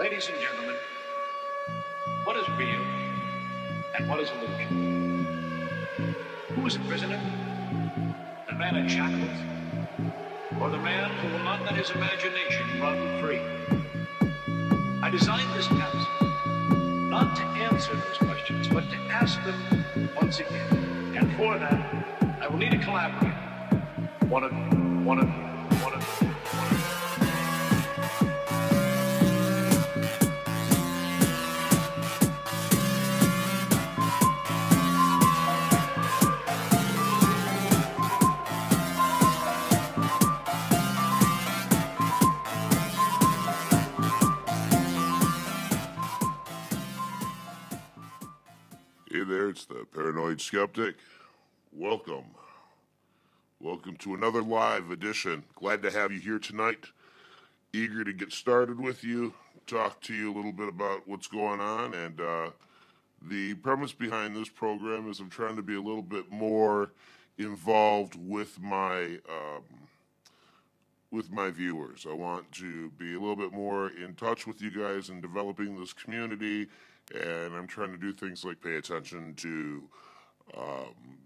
Ladies and gentlemen, what is real and what is illusion? Who is a prisoner? The man in shackles? Or the man who will not let his imagination run free? I designed this task not to answer those questions, but to ask them once again. And for that, I will need a collaborator. One of you, one of you, one of you, one of you. Hey there, it's the Paranoid Skeptic. Welcome. Welcome to another live edition. Glad to have you here tonight. Eager to get started with you, talk to you a little bit about what's going on. And the premise behind this program is I'm trying to be a little bit more involved with my viewers. I want to be a little bit more in touch with you guys in developing this community, and I'm trying to do things like pay attention to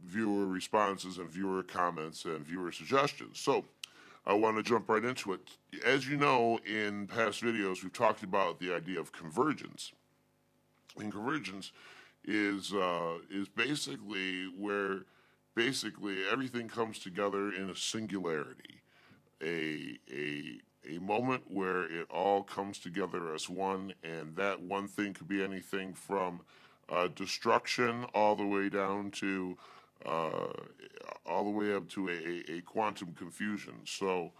viewer responses and viewer comments and viewer suggestions. So I want to jump right into it. As you know, in past videos, we've talked about the idea of convergence. And convergence is basically where everything comes together in a singularity. A moment where it all comes together as one, and that one thing could be anything from destruction all the way down to all the way up to a quantum confusion. So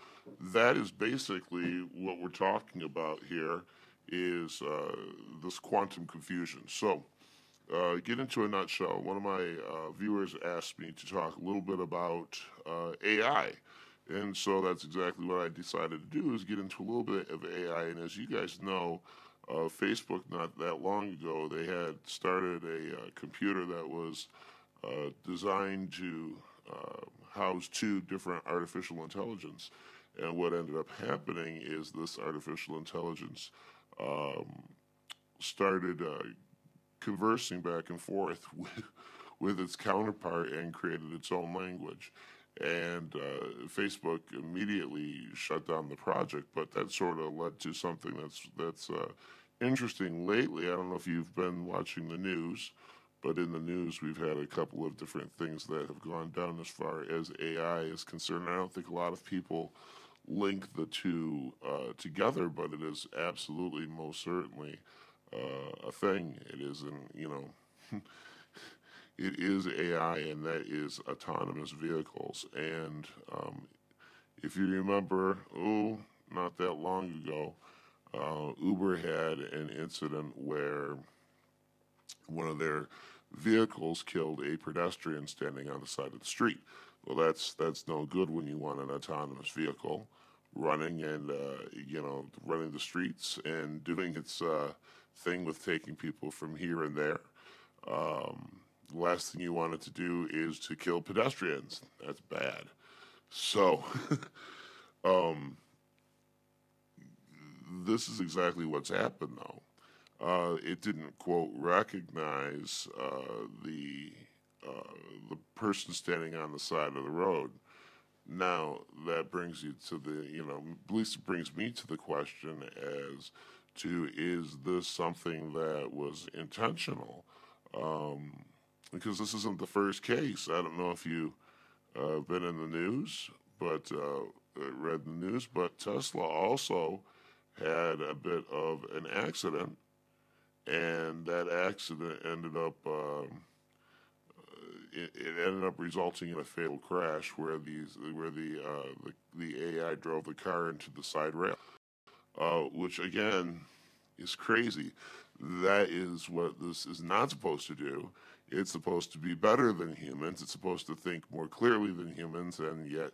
that is basically what we're talking about here is this quantum confusion. So get into a nutshell. One of my viewers asked me to talk a little bit about AI. And so that's exactly what I decided to do, is get into a little bit of AI. And as you guys know, Facebook, not that long ago, they had started a computer that was designed to house two different artificial intelligence. And what ended up happening is this artificial intelligence started conversing back and forth with its counterpart and created its own language. And Facebook immediately shut down the project, but that sort of led to something that's interesting lately. I don't know if you've been watching the news, but in the news we've had a couple of different things that have gone down as far as AI is concerned. I don't think a lot of people link the two together, but it is absolutely, most certainly a thing. It is, it is AI, and that is autonomous vehicles. And if you remember, not that long ago, Uber had an incident where one of their vehicles killed a pedestrian standing on the side of the street. Well, that's no good when you want an autonomous vehicle running and running the streets and doing its thing with taking people from here and there. The last thing you want it to do is to kill pedestrians. That's bad. So, this is exactly what's happened, though. It didn't, quote, recognize the person standing on the side of the road. Now, that brings you to at least it brings me to the question as to, is this something that was intentional? Because this isn't the first case. I don't know if you've been in the news, but read the news, but Tesla also had a bit of an accident, and that accident ended up it ended up resulting in a fatal crash where the AI drove the car into the side rail, which again is crazy. That is what this is not supposed to do. It's supposed to be better than humans. It's supposed to think more clearly than humans, and yet,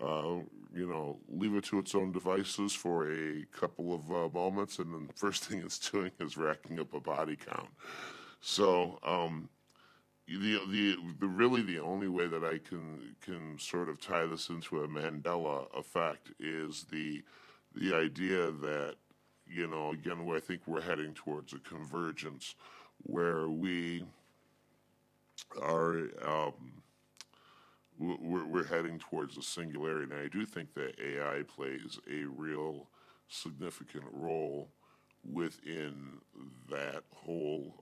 leave it to its own devices for a couple of moments, and then the first thing it's doing is racking up a body count. So, the only way that I can sort of tie this into a Mandela effect is the idea that again, where I think we're heading towards a convergence where we are, we're heading towards a singularity. And I do think that AI plays a real significant role within that whole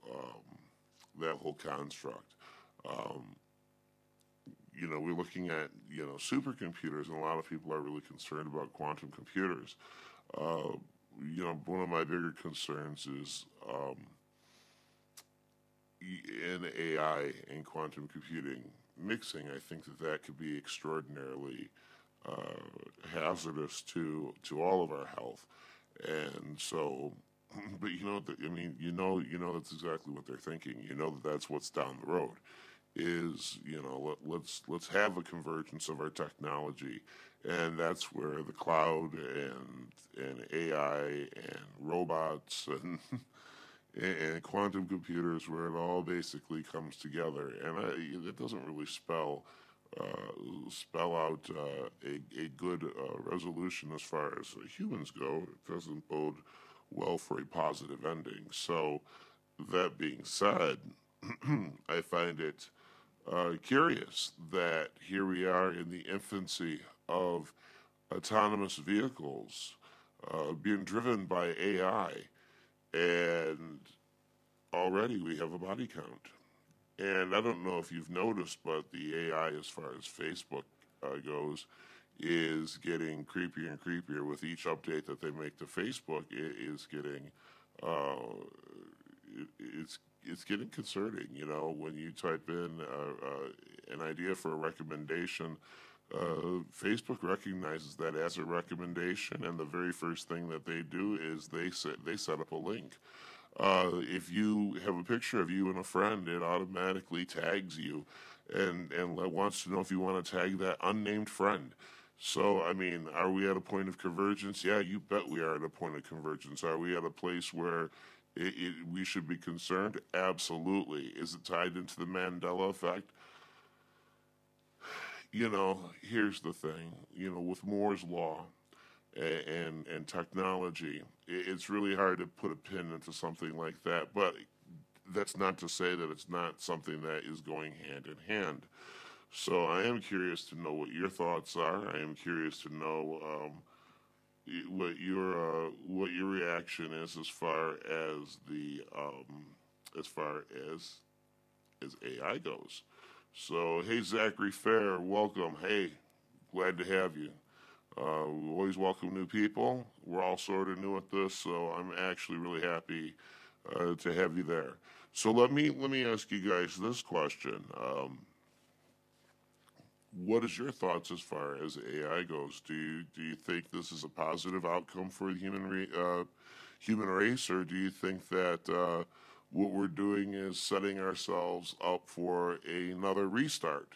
construct. Um, we're looking at supercomputers, and a lot of people are really concerned about quantum computers. Uh, One of my bigger concerns is in AI and quantum computing mixing. I think that could be extraordinarily hazardous to all of our health, and so. But that's exactly what they're thinking. That's what's down the road. Is let's have a convergence of our technology, and that's where the cloud and AI and robots and and quantum computers, where it all basically comes together. And it doesn't really spell out a good resolution as far as humans go. It doesn't bode well for a positive ending. So, that being said, I find it curious that here we are in the infancy of autonomous vehicles being driven by AI, and already we have a body count. And I don't know if you've noticed, but the AI, as far as Facebook goes, is getting creepier and creepier with each update that they make to Facebook. It is getting, it's getting concerning. When you type in an idea for a recommendation, Facebook recognizes that as a recommendation, and the very first thing that they do is they set up a link. If you have a picture of you and a friend, it automatically tags you and wants to know if you want to tag that unnamed friend. So, I mean, are we at a point of convergence? Yeah, you bet we are at a point of convergence. Are we at a place where we should be concerned? Absolutely. Is it tied into the Mandela effect? Here's the thing. With Moore's law and technology, it's really hard to put a pin into something like that. But that's not to say that it's not something that is going hand in hand. So I am curious to know what your thoughts are. I am curious to know what your reaction is as far as the as far as AI goes. So, hey, Zachary Fair, welcome. Hey, glad to have you. We always welcome new people. We're all sort of new at this, so I'm actually really happy to have you there. So let me ask you guys this question: what is your thoughts as far as AI goes? Do you think this is a positive outcome for the human race, or do you think that what we're doing is setting ourselves up for another restart?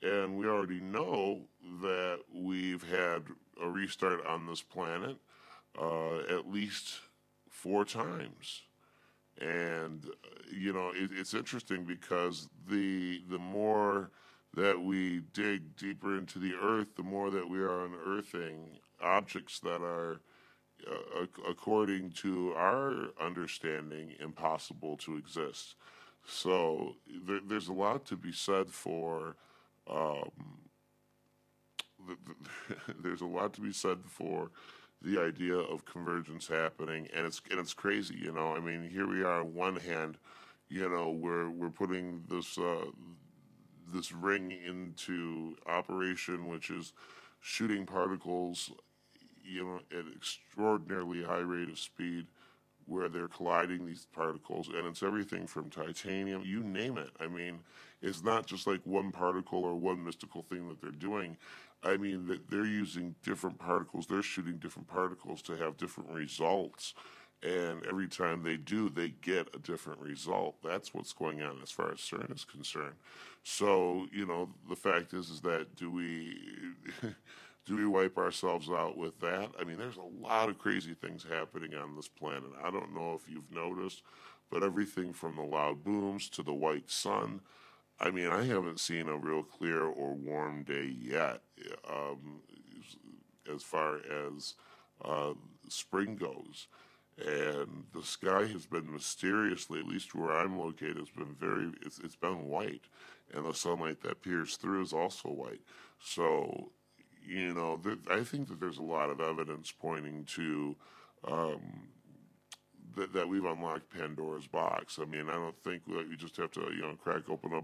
And we already know that we've had a restart on this planet at least 4 times. And it's interesting because the more that we dig deeper into the earth, the more that we are unearthing objects that are, according to our understanding, impossible to exist. So there's a lot to be said for. Um, there's a lot to be said for the idea of convergence happening, and it's crazy. I mean, here we are. On one hand, we're putting this ring into operation, which is shooting particles, at extraordinarily high rate of speed, where they're colliding these particles, and it's everything from titanium, you name it. I mean, it's not just like one particle or one mystical thing that they're doing. I mean, they're using different particles, they're shooting different particles to have different results. And every time they do, they get a different result. That's what's going on as far as CERN is concerned. So, the fact is that do we do we wipe ourselves out with that? I mean, there's a lot of crazy things happening on this planet. I don't know if you've noticed, but everything from the loud booms to the white sun. I mean, I haven't seen a real clear or warm day yet, as far as spring goes. and the sky has been mysteriously, at least where I'm located, has been it's been white, and the sunlight that peers through is also white. So, I think that there's a lot of evidence pointing to um, that we've unlocked Pandora's box. I mean, I don't think that you just have to, crack open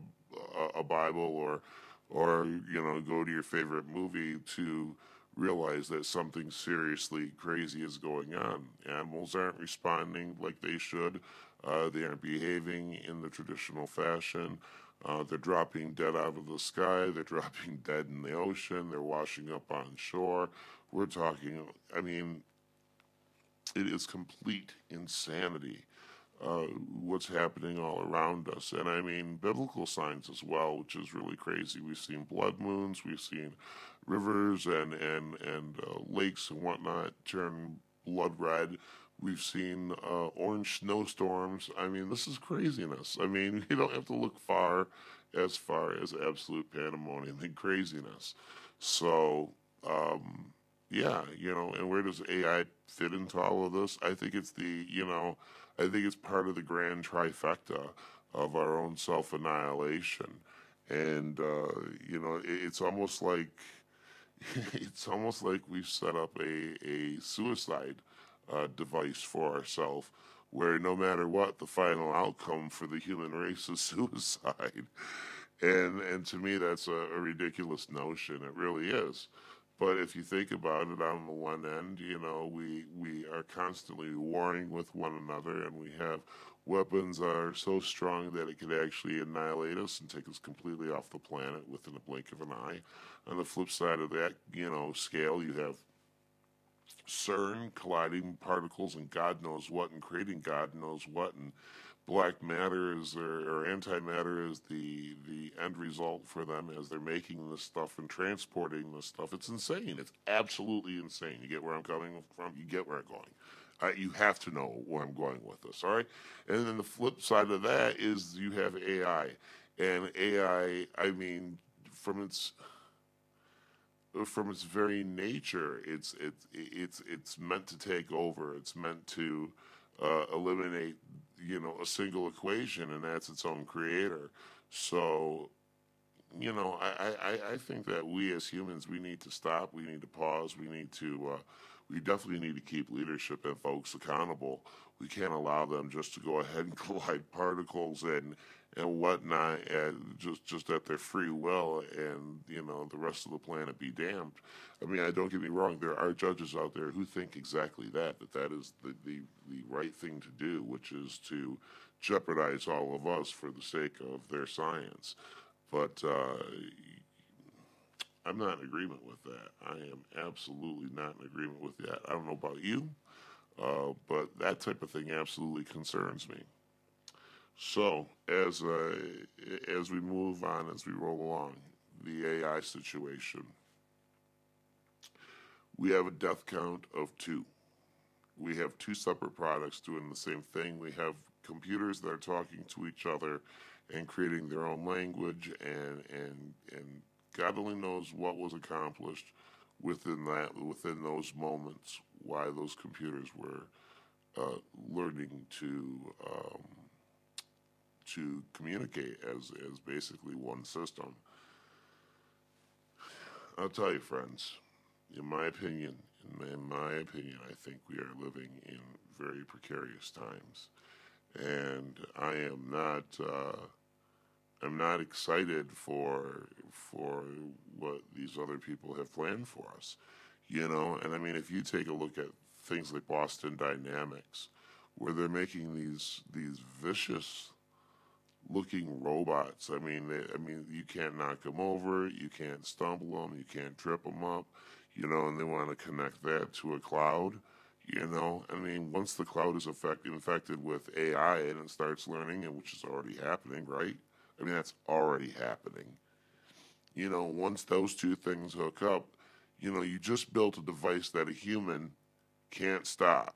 a Bible or go to your favorite movie to realize that something seriously crazy is going on. Animals aren't responding like they should. They aren't behaving in the traditional fashion. They're dropping dead out of the sky. They're dropping dead in the ocean. They're washing up on shore. We're talking, I mean, it is complete insanity what's happening all around us. And I mean, biblical signs as well, which is really crazy. We've seen blood moons, we've seen rivers and lakes and whatnot turn blood red. We've seen orange snowstorms. I mean, this is craziness. I mean, you don't have to look far as absolute pandemonium and craziness. So, yeah, and where does AI fit into all of this? I think I think it's part of the grand trifecta of our own self annihilation. And, it's almost like, it's almost like we've set up a suicide device for ourselves where no matter what, the final outcome for the human race is suicide. And to me, that's a ridiculous notion. It really is. But if you think about it, on the one end, we are constantly warring with one another, and we have weapons that are so strong that it could actually annihilate us and take us completely off the planet within a blink of an eye. On the flip side of that, scale, you have CERN colliding particles and God knows what, and creating God knows what, and black matter is or antimatter is the end result for them as they're making this stuff and transporting this stuff. It's insane. It's absolutely insane. You get where I'm coming from? You get where I'm going. You have to know where I'm going with this, all right? And then the flip side of that is you have AI. And AI, I mean, from its very nature, it's meant to take over. It's meant to eliminate, a single equation, and that's its own creator. So, I think that we as humans, we need to stop. We need to pause. We definitely need to keep leadership and folks accountable. We can't allow them just to go ahead and collide particles and whatnot, and just at their free will, and the rest of the planet be damned. I mean, I don't get me wrong. There are judges out there who think exactly that is the right thing to do, which is to jeopardize all of us for the sake of their science. But I'm not in agreement with that. I am absolutely not in agreement with that. I don't know about you, but that type of thing absolutely concerns me. So as we move on, as we roll along, the AI situation, we have a death count of 2. We have 2 separate products doing the same thing. We have computers that are talking to each other and creating their own language, and God only knows what was accomplished within those moments, why those computers were learning to communicate as basically one system. I'll tell you, friends, in my opinion, I think we are living in very precarious times, and I'm not excited for what these other people have planned for us, And I mean, if you take a look at things like Boston Dynamics, where they're making these vicious looking robots. I mean, you can't knock them over, you can't stumble them, you can't trip them up, and they want to connect that to a cloud. I mean, once the cloud is infected with AI and it starts learning, and which is already happening, right? I mean, that's already happening. Once those two things hook up, you just built a device that a human can't stop.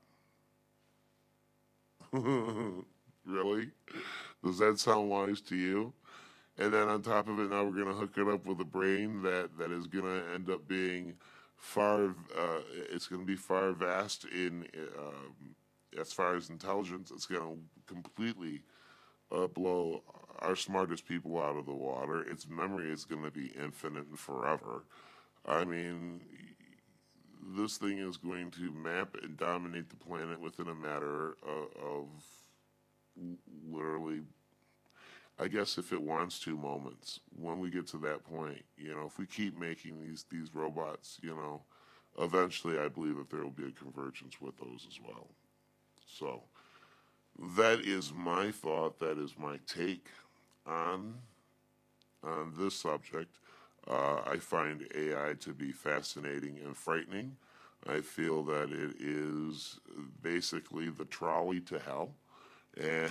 Really? Does that sound wise to you? And then on top of it, now we're going to hook it up with a brain that is going to end up being it's going to be far vast as far as intelligence, it's going to completely blow our smartest people out of the water. Its memory is going to be infinite and forever. I mean, this thing is going to map and dominate the planet within a matter of literally, I guess, if it wants to, moments. When we get to that point, if we keep making these robots, eventually I believe that there will be a convergence with those as well. So that is my thought. That is my take on this subject. I find AI to be fascinating and frightening. I feel that it is basically the trolley to hell, and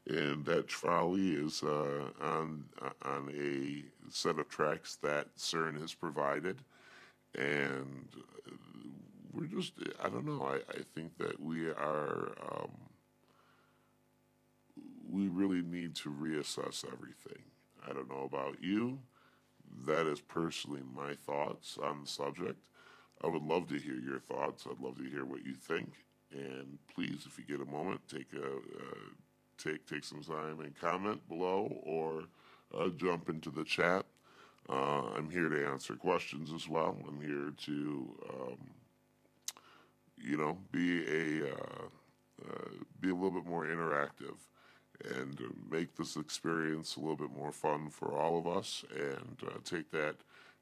and that trolley is on a set of tracks that CERN has provided, and we're just, I don't know, I think that we are, we really need to reassess everything. I don't know about you. That is personally my thoughts on the subject. I would love to hear your thoughts. I'd love to hear what you think. And please, if you get a moment, take some time and comment below, or jump into the chat. I'm here to answer questions as well. I'm here to, be a little bit more interactive and make this experience a little bit more fun for all of us, and take that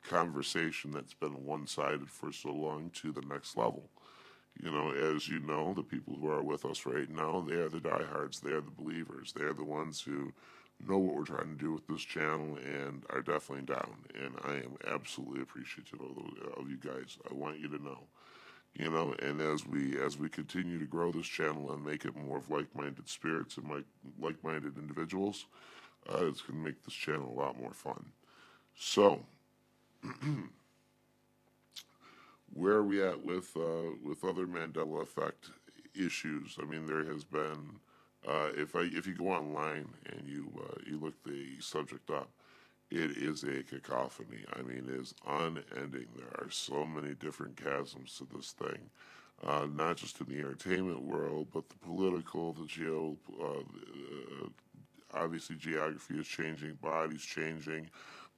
conversation that's been one-sided for so long to the next level. As you know, the people who are with us right now, they are the diehards, they are the believers, they are the ones who know what we're trying to do with this channel and are definitely down. And I am absolutely appreciative of you guys. I want you to know. And as we continue to grow this channel and make it more of like-minded spirits and like-minded individuals, it's going to make this channel a lot more fun. So, where are we at with other Mandela effect issues? I mean, there has been, if you go online and you look the subject up, it is a cacophony. I mean, it is unending. There are so many different chasms to this thing, not just in the entertainment world, but the political, obviously geography is changing, body's changing,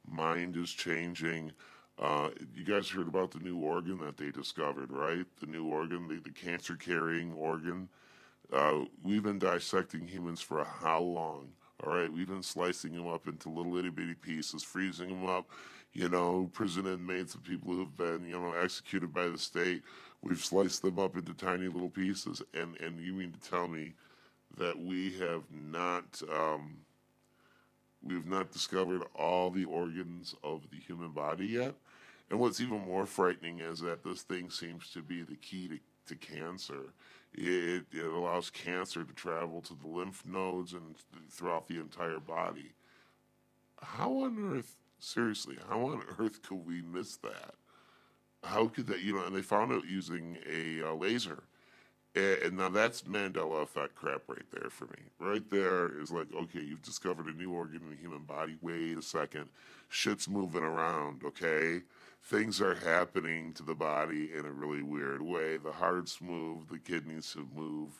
mind is changing. You guys heard about the new organ that they discovered, right? The new organ, the cancer-carrying organ. We've been dissecting humans for how long? All right, we've been slicing them up into little itty-bitty pieces, freezing them up, prison inmates and people who've been, executed by the state. We've sliced them up into tiny little pieces. And you mean to tell me that we've not discovered all the organs of the human body yet? And what's even more frightening is that this thing seems to be the key to cancer. It allows cancer to travel to the lymph nodes and throughout the entire body. How on earth, seriously, how on earth could we miss that? How could that, and they found it using a laser. And now that's Mandela effect crap right there for me. Right there is like, okay, you've discovered a new organ in the human body. Wait a second. Shit's moving around, okay? Things are happening to the body in a really weird way. The heart's moved, the kidneys have moved,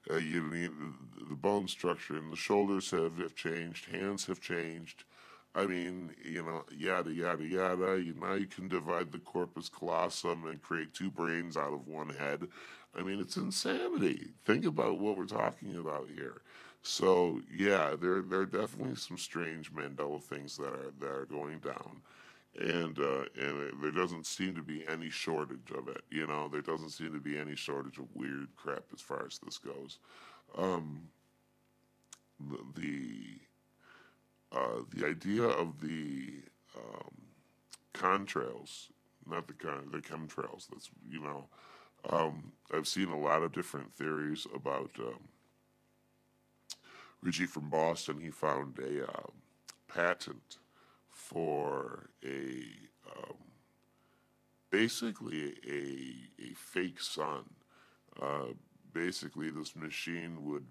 the bone structure and the shoulders have changed, hands have changed. I mean, yada, yada, yada. Now you can divide the corpus callosum and create two brains out of one head. I mean, it's insanity. Think about what we're talking about here. So, yeah, there are definitely some strange Mandela things that are going down. And there doesn't seem to be any shortage of it. There doesn't seem to be any shortage of weird crap as far as this goes. The idea of the contrails, not the chemtrails. That's I've seen a lot of different theories about Richie from Boston. He found a patent for basically a fake sun. Basically, this machine would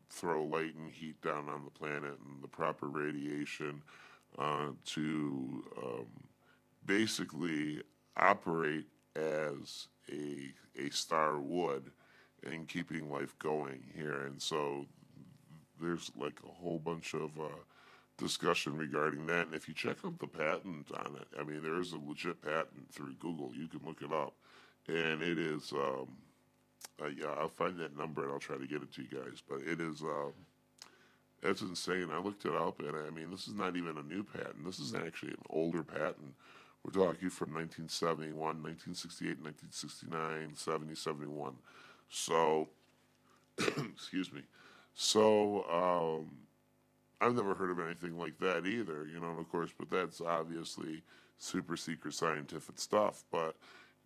throw light and heat down on the planet and the proper radiation to basically operate as a star would in keeping life going here. And so there's like a whole bunch of discussion regarding that. And if you check out the patent on it, I mean, there is a legit patent through Google. You can look it up, and it is. Yeah, I'll find that number and I'll try to get it to you guys. But it is. That's insane. I looked it up, and I mean, this is not even a new patent. This is actually an older patent. We're talking from 1971, 1968, 1969, 70, 71. So, excuse me. So, I've never heard of anything like that either, you know, and of course, but that's obviously super secret scientific stuff. But,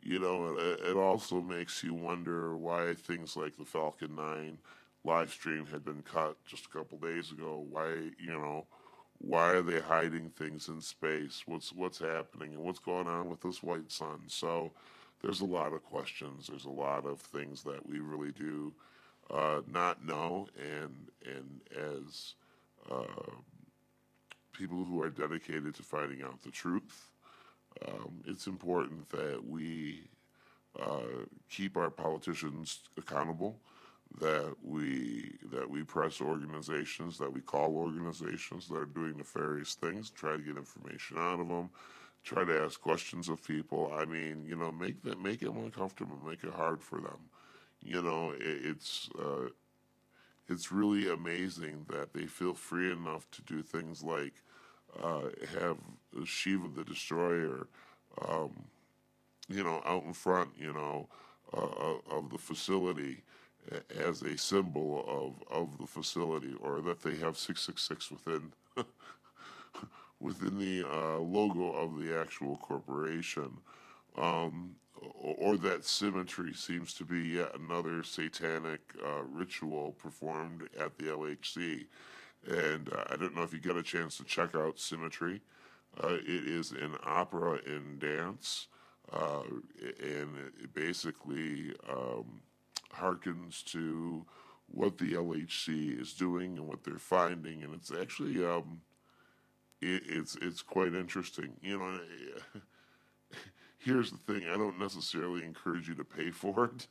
you know, it also makes you wonder why things like the Falcon 9 live stream had been cut just a couple days ago. Why, you know, why are they hiding things in space? What's happening, and what's going on with this white sun? So there's a lot of questions. There's a lot of things that we really do not know, and as people who are dedicated to finding out the truth, it's important that we keep our politicians accountable, that we press organizations, that we call organizations that are doing nefarious things, try to get information out of them, try to ask questions of people. I mean, you know, make it uncomfortable, make it hard for them. You know, it's really amazing that they feel free enough to do things like have Shiva the Destroyer, you know, out in front, you know, of the facility as a symbol of the facility, or that they have 666 within within the logo of the actual corporation. Or that symmetry seems to be yet another satanic ritual performed at the LHC. And I don't know if you get a chance to check out Symmetry. It is an opera and dance, and it basically harkens to what the LHC is doing and what they're finding, and it's actually it's quite interesting. You know, here's the thing: I don't necessarily encourage you to pay for it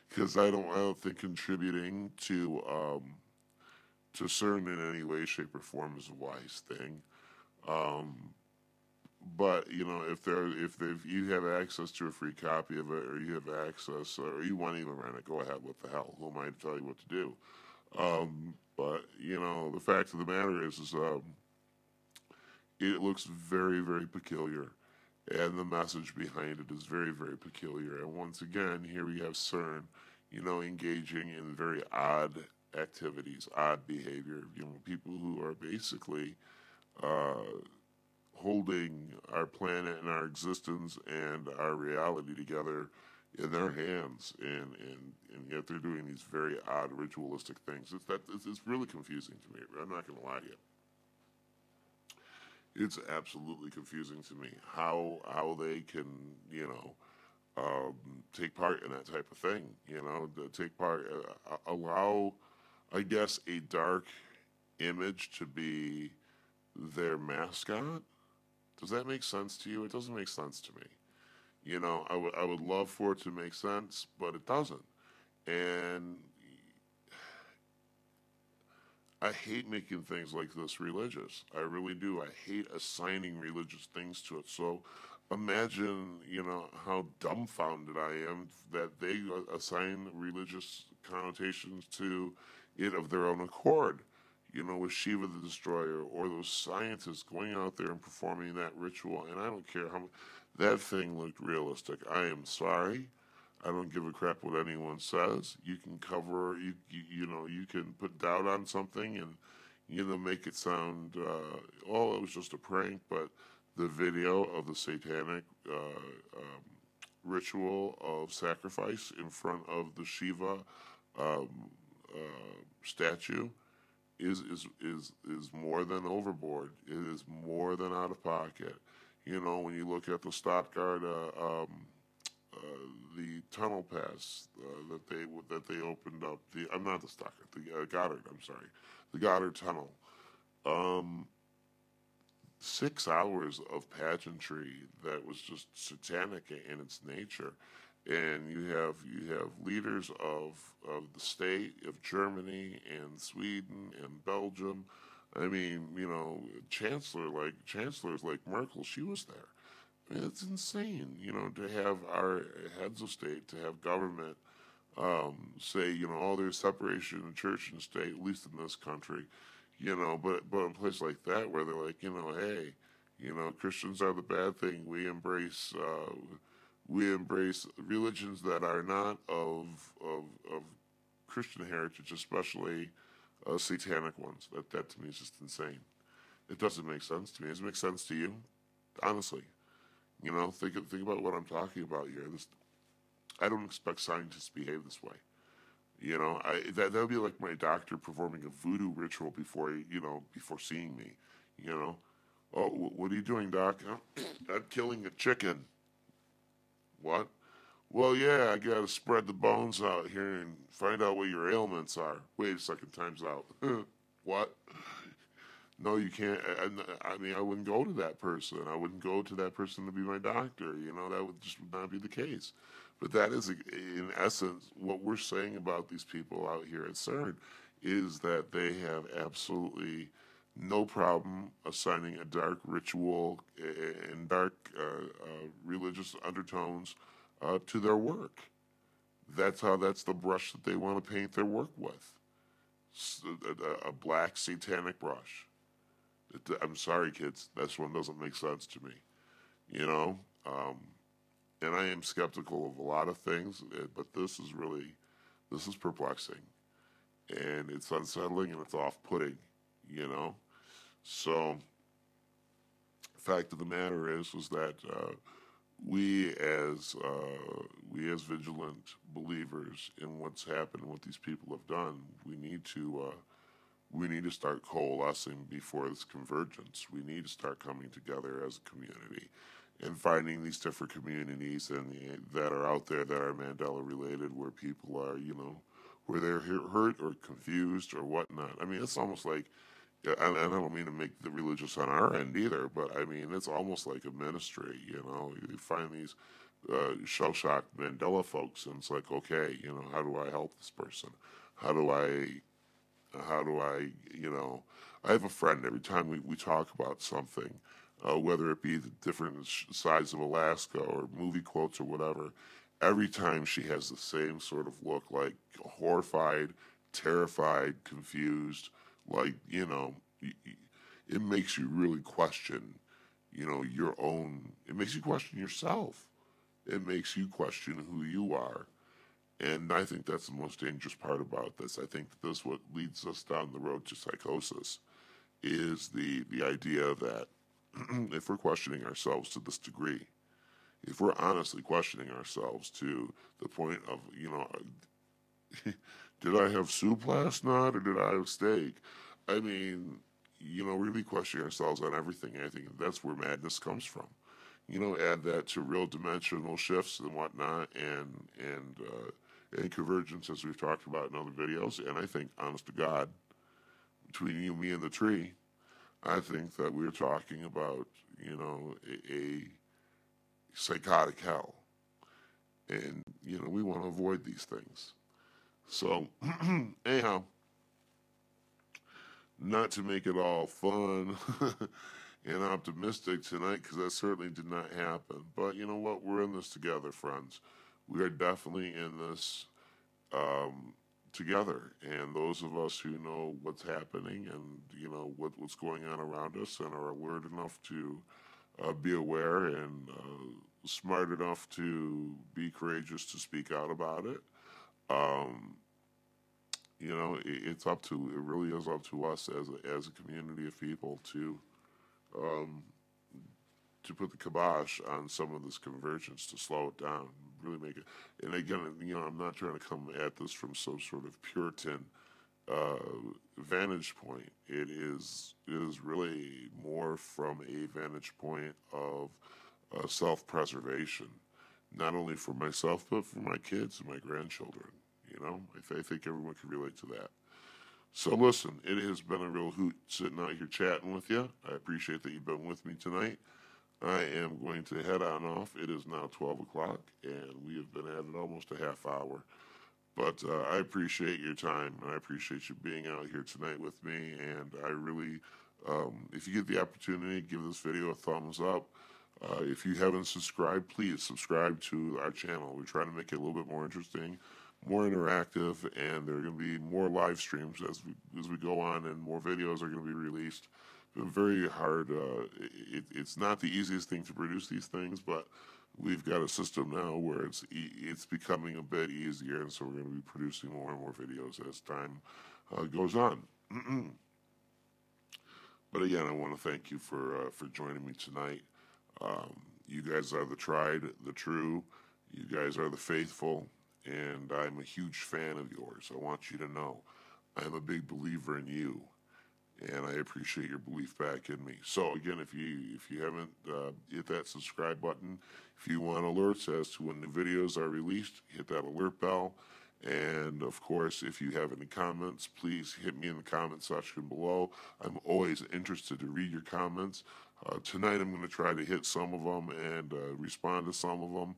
because I don't think contributing to CERN in any way, shape, or form is a wise thing. But you know, if you have access to a free copy of it, or you have access, or you want to even rent it, go ahead. What the hell? Who am I to tell you what to do? But you know, the fact of the matter is it looks very, very peculiar, and the message behind it is very, very peculiar. And once again, here we have CERN, you know, engaging in very odd activities, odd behavior. You know, people who are basically holding our planet and our existence and our reality together in their hands, and yet they're doing these very odd ritualistic things. It's really confusing to me. I'm not going to lie to you. It's absolutely confusing to me how they can, you know, take part in that type of thing. You know, to take part, allow, I guess, a dark image to be their mascot. Does that make sense to you? It doesn't make sense to me. You know, I would love for it to make sense, but it doesn't. And I hate making things like this religious. I really do. I hate assigning religious things to it. So imagine, you know, how dumbfounded I am that they assign religious connotations to it of their own accord. You know, with Shiva the Destroyer, or those scientists going out there and performing that ritual. And I don't care how that thing looked realistic. I am sorry. I don't give a crap what anyone says. You can cover, you know, you can put doubt on something and, you know, make it sound, oh, it was just a prank. But the video of the satanic ritual of sacrifice in front of the Shiva statue is more than overboard. It is more than out of pocket. You know, when you look at the Stuttgart, the tunnel pass that they opened up. I'm not the Stuttgart, the Goddard. I'm sorry, the Goddard tunnel. 6 hours of pageantry that was just satanic in its nature. And you have leaders of the state of Germany and Sweden and Belgium. I mean, chancellors like Merkel, she was there. I mean, it's insane, to have our heads of state, to have government say, oh, there's separation of church and state, at least in this country, but in a place like that where they're like, hey, Christians are the bad thing. We embrace religions that are not of Christian heritage, especially satanic ones. That to me is just insane. It doesn't make sense to me. Does it make sense to you? Honestly, think about what I'm talking about here. I don't expect scientists to behave this way. That would be like my doctor performing a voodoo ritual before seeing me. Oh, what are you doing, doc? I'm killing a chicken. What? Well, yeah, I gotta spread the bones out here and find out what your ailments are. Wait a second, time's out. What? No, you can't. I mean, I wouldn't go to that person. I wouldn't go to that person to be my doctor. That would not be the case. But that is, in essence, what we're saying about these people out here at CERN is that they have absolutely no problem assigning a dark ritual and dark religious undertones to their work. That's the brush that they want to paint their work with. A black satanic brush. I'm sorry, kids. This one doesn't make sense to me. And I am skeptical of a lot of things, but this is perplexing, and it's unsettling, and it's off-putting. So, fact of the matter is that we as vigilant believers in what's happened, what these people have done, we need to start coalescing before this convergence. We need to start coming together as a community and finding these different communities that are out there that are Mandela related, where people are, where they're hurt or confused or whatnot. I mean, it's almost like, and I don't mean to make the religious on our end either, but I mean, it's almost like a ministry, You find these shell-shocked Mandela folks, and it's like, okay, how do I help this person? How do I, I have a friend, every time we talk about something, whether it be the different sides of Alaska or movie quotes or whatever, every time she has the same sort of look, like horrified, terrified, confused, like, it makes you really question, it makes you question yourself. It makes you question who you are. And I think that's the most dangerous part about this. I think that this is what leads us down the road to psychosis, is the idea that if we're questioning ourselves to this degree, if we're honestly questioning ourselves to the point of, did I have soup last night or did I have steak? I mean, really questioning ourselves on everything. I think that's where madness comes from. Add that to real dimensional shifts and whatnot, and convergence, as we've talked about in other videos. And I think, honest to God, between you, me, and the tree, I think that we're talking about, a psychotic hell. And, we want to avoid these things. So, anyhow, not to make it all fun and optimistic tonight, because that certainly did not happen. But you know what? We're in this together, friends. We are definitely in this together. And those of us who know what's happening and, what's going on around us and are alert enough to be aware and smart enough to be courageous to speak out about it, it really is up to us as a community of people to put the kibosh on some of this convergence, to slow it down, really make it. And again, I'm not trying to come at this from some sort of Puritan vantage point. It is really more from a vantage point of self-preservation, not only for myself but for my kids and my grandchildren. I think everyone can relate to that. So listen, it has been a real hoot sitting out here chatting with you. I appreciate that you've been with me tonight. I am going to head on off. It is now 12 o'clock, and we have been at it almost a half hour. But I appreciate your time, and I appreciate you being out here tonight with me. And I really, if you get the opportunity, give this video a thumbs up. If you haven't subscribed, please subscribe to our channel. We're trying to make it a little bit more interesting, more interactive, and there are going to be more live streams as we go on, and more videos are going to be released. Been very hard. It's not the easiest thing to produce these things, but we've got a system now where it's becoming a bit easier, and so we're going to be producing more and more videos as time goes on. But again, I want to thank you for joining me tonight. You guys are the tried, the true. You guys are the faithful, and I'm a huge fan of yours. I want you to know I'm a big believer in you, and I appreciate your belief back in me. So again, if you haven't hit that subscribe button, if you want alerts as to when new videos are released, hit that alert bell. And of course, if you have any comments, please hit me in the comment section below. I'm always interested to read your comments. Tonight I'm going to try to hit some of them and respond to some of them,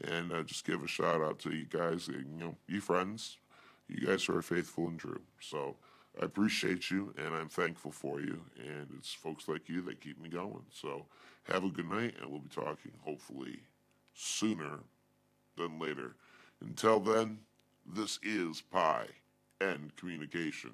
and just give a shout out to you guys. And, you friends, you guys are faithful and true. So I appreciate you, and I'm thankful for you, and it's folks like you that keep me going. So have a good night, and we'll be talking hopefully sooner than later. Until then, this is Pi and Communication.